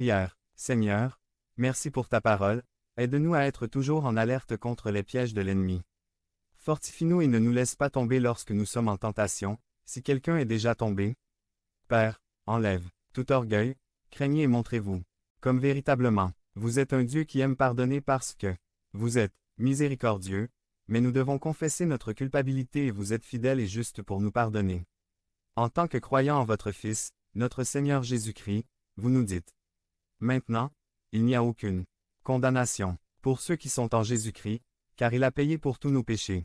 Prière. Seigneur, merci pour ta parole, aide-nous à être toujours en alerte contre les pièges de l'ennemi. Fortifie-nous et ne nous laisse pas tomber lorsque nous sommes en tentation, si quelqu'un est déjà tombé. Père, enlève tout orgueil, craignez et montrez-vous, comme véritablement, vous êtes un Dieu qui aime pardonner parce que vous êtes miséricordieux, mais nous devons confesser notre culpabilité et vous êtes fidèle et juste pour nous pardonner. En tant que croyants en votre Fils, notre Seigneur Jésus-Christ, vous nous dites. Maintenant, il n'y a aucune condamnation pour ceux qui sont en Jésus-Christ, car il a payé pour tous nos péchés.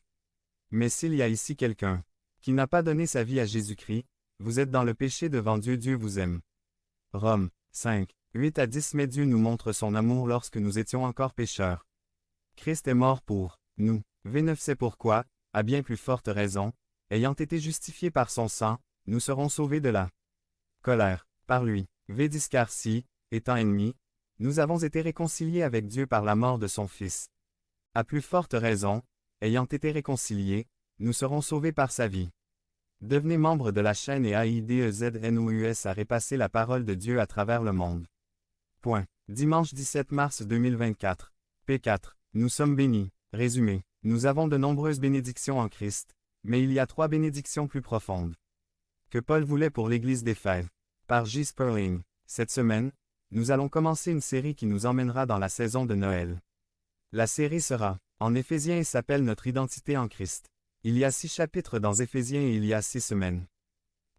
Mais s'il y a ici quelqu'un qui n'a pas donné sa vie à Jésus-Christ, vous êtes dans le péché devant Dieu, Dieu vous aime. Romains 5, 8 à 10. Mais Dieu nous montre son amour lorsque nous étions encore pécheurs. Christ est mort pour nous. V9. C'est pourquoi, à bien plus forte raison, ayant été justifiés par son sang, nous serons sauvés de la colère par lui. V10. Car si, étant ennemis, nous avons été réconciliés avec Dieu par la mort de son Fils. À plus forte raison, ayant été réconciliés, nous serons sauvés par sa vie. Devenez membre de la chaîne et AIDEZNOUS à repasser la parole de Dieu à travers le monde. Point. Dimanche 17 mars 2024. P4. Nous sommes bénis. Résumé. Nous avons de nombreuses bénédictions en Christ, mais il y a 3 bénédictions plus profondes que Paul voulait pour l'Église d'Éphèse. Par J. Sperling. Cette semaine, nous allons commencer une série qui nous emmènera dans la saison de Noël. La série sera en Éphésiens et s'appelle Notre identité en Christ. Il y a 6 chapitres dans Éphésiens et il y a 6 semaines.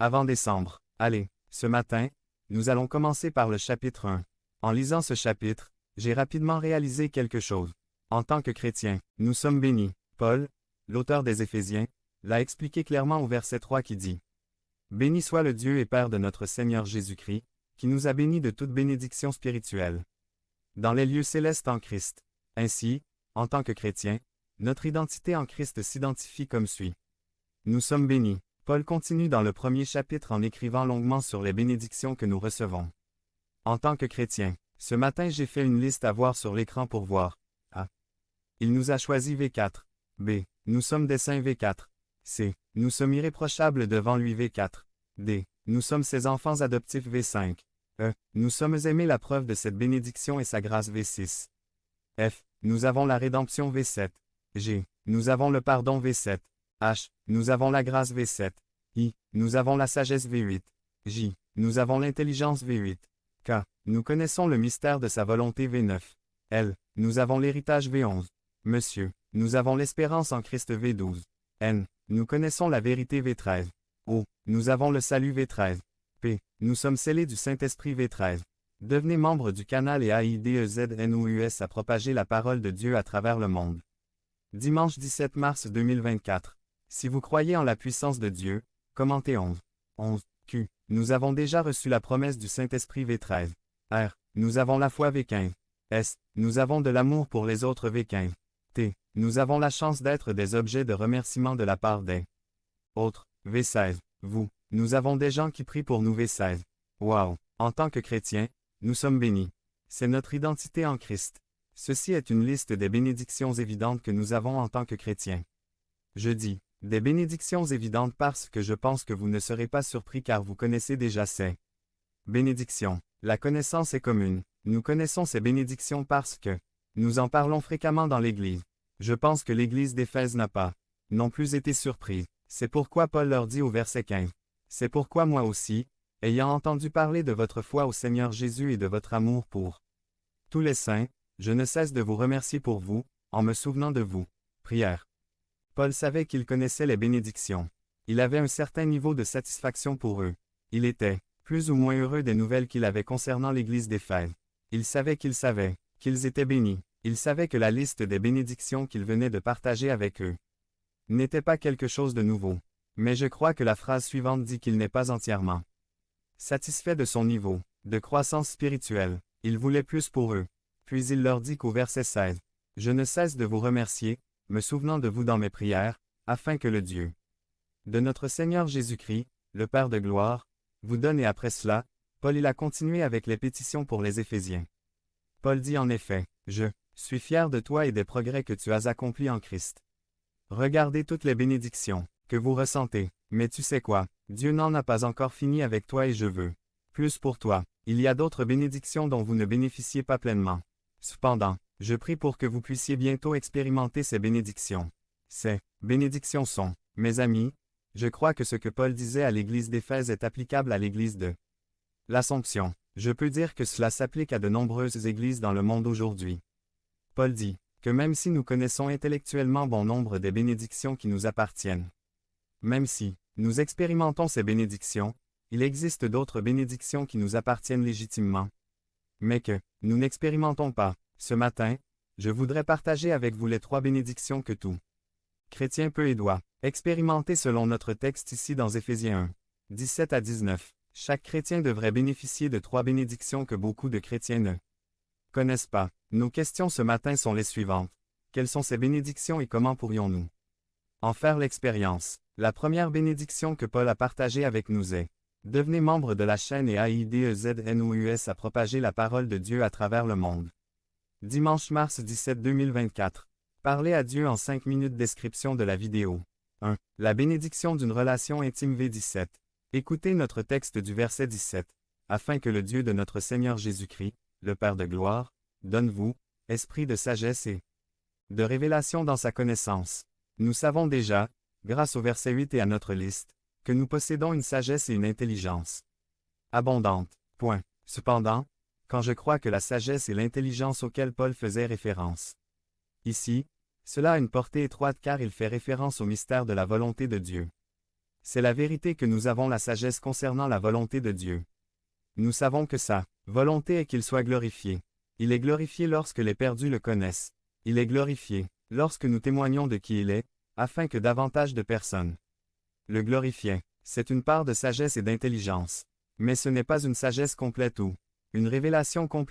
Avant décembre. Allez, ce matin, nous allons commencer par le chapitre 1. En lisant ce chapitre, j'ai rapidement réalisé quelque chose. En tant que chrétien, nous sommes bénis. Paul, l'auteur des Éphésiens, l'a expliqué clairement au verset 3 qui dit « Béni soit le Dieu et Père de notre Seigneur Jésus-Christ, qui nous a bénis de toute bénédiction spirituelle dans les lieux célestes en Christ. » Ainsi, en tant que chrétien, notre identité en Christ s'identifie comme suit. Nous sommes bénis. Paul continue dans le premier chapitre en écrivant longuement sur les bénédictions que nous recevons. En tant que chrétien, ce matin j'ai fait une liste à voir sur l'écran pour voir. A. Il nous a choisi V4. B. Nous sommes des saints V4. C. Nous sommes irréprochables devant lui V4. D. Nous sommes ses enfants adoptifs V5. E. Nous sommes aimés la preuve de cette bénédiction et sa grâce V6. F. Nous avons la rédemption V7. G. Nous avons le pardon V7. H. Nous avons la grâce V7. I. Nous avons la sagesse V8. J. Nous avons l'intelligence V8. K. Nous connaissons le mystère de sa volonté V9. L. Nous avons l'héritage V11. Monsieur. Nous avons l'espérance en Christ V12. N. Nous connaissons la vérité V13. O. Nous avons le salut V13. P. Nous sommes scellés du Saint-Esprit V13. Devenez membre du canal et AIDEZNOUS à propager la parole de Dieu à travers le monde. Dimanche 17 mars 2024. Si vous croyez en la puissance de Dieu, commentez 11. 11. Q. Nous avons déjà reçu la promesse du Saint-Esprit V13. R. Nous avons la foi V15. S. Nous avons de l'amour pour les autres V15. T. Nous avons la chance d'être des objets de remerciement de la part des autres V16. Vous. Nous avons des gens qui prient pour nous V16. Wow! En tant que chrétiens, nous sommes bénis. C'est notre identité en Christ. Ceci est une liste des bénédictions évidentes que nous avons en tant que chrétiens. Je dis des bénédictions évidentes parce que je pense que vous ne serez pas surpris car vous connaissez déjà ces bénédictions. La connaissance est commune. Nous connaissons ces bénédictions parce que nous en parlons fréquemment dans l'Église. Je pense que l'Église d'Éphèse n'a pas non plus été surprise. C'est pourquoi Paul leur dit au verset 15. C'est pourquoi moi aussi, ayant entendu parler de votre foi au Seigneur Jésus et de votre amour pour tous les saints, je ne cesse de vous remercier pour vous, en me souvenant de vous. Prière. Paul savait qu'il connaissait les bénédictions. Il avait un certain niveau de satisfaction pour eux. Il était plus ou moins heureux des nouvelles qu'il avait concernant l'Église d'Éphèse. Il savait qu'ils étaient bénis. Il savait que la liste des bénédictions qu'il venait de partager avec eux n'était pas quelque chose de nouveau. Mais je crois que la phrase suivante dit qu'il n'est pas entièrement satisfait de son niveau de croissance spirituelle. Il voulait plus pour eux. Puis il leur dit qu'au verset 16, « Je ne cesse de vous remercier, me souvenant de vous dans mes prières, afin que le Dieu de notre Seigneur Jésus-Christ, le Père de gloire, vous donne. » Et après cela, Paul il a continué avec les pétitions pour les Éphésiens. Paul dit en effet, « Je suis fier de toi et des progrès que tu as accomplis en Christ. Regardez toutes les bénédictions que vous ressentez. Mais tu sais quoi, Dieu n'en a pas encore fini avec toi et je veux plus pour toi. Il y a d'autres bénédictions dont vous ne bénéficiez pas pleinement. Cependant, je prie pour que vous puissiez bientôt expérimenter ces bénédictions. Ces bénédictions sont, mes amis, je crois que ce que Paul disait à l'Église d'Éphèse est applicable à l'Église de l'Assomption. Je peux dire que cela s'applique à de nombreuses églises dans le monde aujourd'hui. Paul dit que même si nous connaissons intellectuellement bon nombre des bénédictions qui nous appartiennent, même si nous expérimentons ces bénédictions, il existe d'autres bénédictions qui nous appartiennent légitimement, mais que nous n'expérimentons pas. Ce matin, je voudrais partager avec vous les 3 bénédictions que tout chrétien peut et doit expérimenter selon notre texte ici dans Éphésiens 1, 17 à 19. Chaque chrétien devrait bénéficier de 3 bénédictions que beaucoup de chrétiens ne connaissent pas. Nos questions ce matin sont les suivantes. Quelles sont ces bénédictions et comment pourrions-nous en faire l'expérience? La première bénédiction que Paul a partagée avec nous est: devenez membre de la chaîne et AIDEZNOUS à propager la parole de Dieu à travers le monde. Dimanche mars 17 2024. Parlez à Dieu en 5 minutes. Description de la vidéo. 1. La bénédiction d'une relation intime V17. Écoutez notre texte du verset 17. Afin que le Dieu de notre Seigneur Jésus-Christ, le Père de gloire, donne vous, esprit de sagesse et de révélation dans sa connaissance. Nous savons déjà, grâce au verset 8 et à notre liste, que nous possédons une sagesse et une intelligence abondantes. Point. Cependant, quand je crois que la sagesse et l'intelligence auxquelles Paul faisait référence ici, cela a une portée étroite car il fait référence au mystère de la volonté de Dieu. C'est la vérité que nous avons la sagesse concernant la volonté de Dieu. Nous savons que sa volonté est qu'il soit glorifié. Il est glorifié lorsque les perdus le connaissent. Il est glorifié lorsque nous témoignons de qui il est, afin que davantage de personnes le glorifient. C'est une part de sagesse et d'intelligence. Mais ce n'est pas une sagesse complète ou une révélation complète